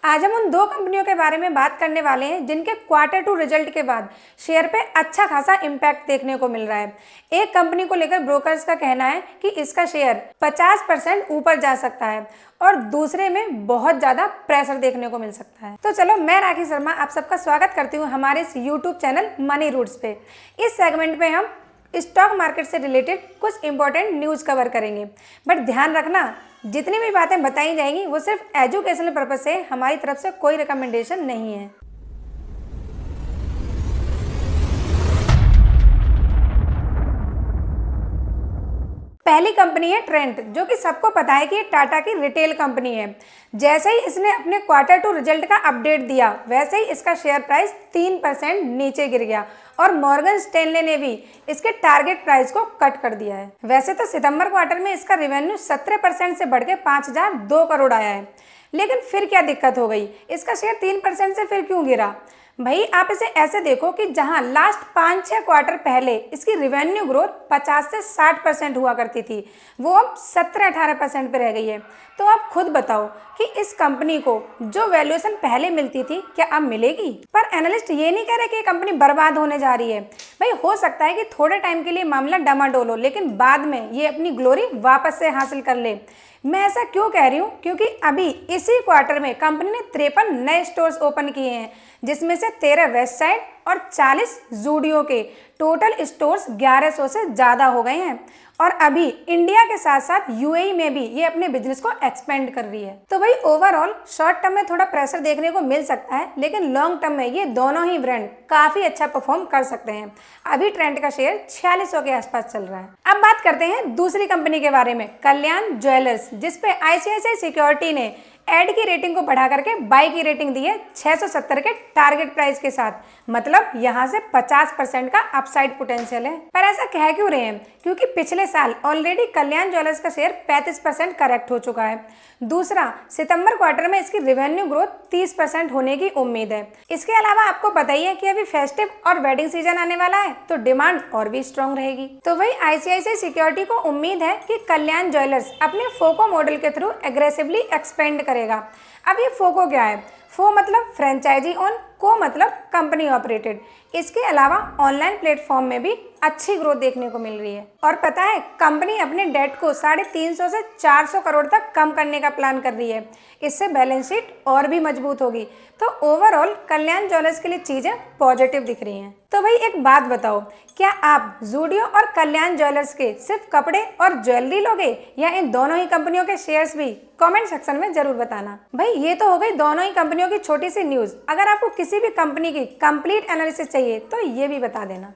आज हम उन दो कंपनियों के बारे में बात करने वाले हैं जिनके क्वार्टर टू रिजल्ट के बाद शेयर पे अच्छा खासा इम्पैक्ट देखने को मिल रहा है। एक कंपनी को लेकर ब्रोकर्स का कहना है कि इसका शेयर 50% ऊपर जा सकता है और दूसरे में बहुत ज़्यादा प्रेशर देखने को मिल सकता है। तो चलो, मैं राखी शर्मा आप सबका स्वागत करती हूँ हमारे इस यूट्यूब चैनल मनी रूट्स पे। इस सेगमेंट में हम स्टॉक मार्केट से रिलेटेड कुछ इंपॉर्टेंट न्यूज़ कवर करेंगे, बट ध्यान रखना जितनी भी बातें बताई जाएंगी वो सिर्फ एजुकेशनल पर्पस से, हमारी तरफ से कोई रिकमेंडेशन नहीं है। पहली कंपनी है ट्रेंट, जो कि सबको पता है कि ये टाटा की रिटेल कंपनी है। जैसे ही इसने अपने क्वार्टर टू रिजल्ट का अपडेट दिया, वैसे ही इसका शेयर प्राइस 3% नीचे गिर गया और मॉर्गन स्टैनले ने भी इसके टारगेट प्राइस को कट कर दिया है। वैसे तो सितंबर क्वार्टर में इसका रेवेन्यू 17% से बढ़ के 5002 करोड़ आया है, लेकिन फिर क्या दिक्कत हो गई, इसका शेयर 3% से फिर क्यों गिरा? भाई, आप इसे ऐसे देखो कि जहां लास्ट 5-6 क्वार्टर पहले इसकी रिवेन्यू ग्रोथ 50 से 60% हुआ करती थी, वो अब 17-18% पे रह गई है। तो आप खुद बताओ कि इस कंपनी को जो वैल्यूएशन पहले मिलती थी, क्या अब मिलेगी? पर एनालिस्ट ये नहीं कह रहे कि ये कंपनी बर्बाद होने जा रही है। भाई, हो सकता है कि थोड़े टाइम के लिए मामला डमाडोल हो, लेकिन बाद में ये अपनी ग्लोरी वापस से हासिल कर ले। मैं ऐसा क्यों कह रही हूँ? क्योंकि अभी इसी क्वार्टर में कंपनी ने 53 नए स्टोर्स ओपन किए हैं, जिसमें से 13 वेस्ट साइड और 40 जूडियो के टोटल स्टोर्स 1100 से ज़्यादा हो गए हैं। और अभी इंडिया के साथ साथ यूएई में भी ये अपने बिजनेस को एक्सपेंड कर रही है। तो भाई, ओवरऑल शॉर्ट टर्म में थोड़ा प्रेशर देखने को मिल सकता है, लेकिन लॉन्ग टर्म में ये दोनों ही ब्रांड काफ़ी अच्छा परफॉर्म कर सकते हैं। अभी ट्रेंड का शेयर 4600 के आसपास चल रहा है। अब बात करते हैं दूसरी कंपनी के बारे में, कल्याण ज्वेलर्स, जिसपे आईसीआईसीआई सिक्योरिटी ने एड की रेटिंग को बढ़ा करके बाई की रेटिंग दी है 670 के टारगेट प्राइस के साथ। मतलब यहां से 50% का अपसाइड पोटेंशियल है। पर ऐसा कह क्यों रहे हैं? क्योंकि पिछले साल ऑलरेडी कल्याण ज्वेलर्स का शेयर 35% करेक्ट हो चुका है। दूसरा, सितंबर क्वार्टर में इसकी रेवेन्यू ग्रोथ 30% होने की उम्मीद है। इसके अलावा आपको पता ही है कि अभी फेस्टिव और वेडिंग सीजन आने वाला है, तो डिमांड और भी स्ट्रॉन्ग रहेगी। तो वही आईसीआईसीआई सिक्योरिटी को उम्मीद है कि कल्याण ज्वेलर्स अपने फोको मॉडल के थ्रू एग्रेसिवली एक्सपेंड करेगा। अब ये फोको क्या है? फो मतलब फ्रेंचाइजी ओन, को मतलब कंपनी ऑपरेटेड। इसके अलावा ऑनलाइन प्लेटफॉर्म में भी अच्छी ग्रोथ देखने को मिल रही है। और पता है, कंपनी अपने डेट को 350 से 400 करोड़ तक कम करने का प्लान कर रही है। इससे बैलेंस शीट और भी मजबूत होगी। तो ओवरऑल कल्याण ज्वेलर्स के लिए चीजें पॉजिटिव दिख रही हैं। तो भाई, एक बात बताओ, क्या आप जूडियो और कल्याण ज्वेलर्स के सिर्फ कपड़े और ज्वेलरी लोगे, या इन दोनों ही कंपनियों के शेयर्स भी? कमेंट सेक्शन में जरूर बताना। भाई, ये तो हो गई दोनों ही कंपनियों की छोटी सी न्यूज। अगर आपको किसी भी कंपनी की कंप्लीट एनालिसिस चाहिए तो ये भी बता देना।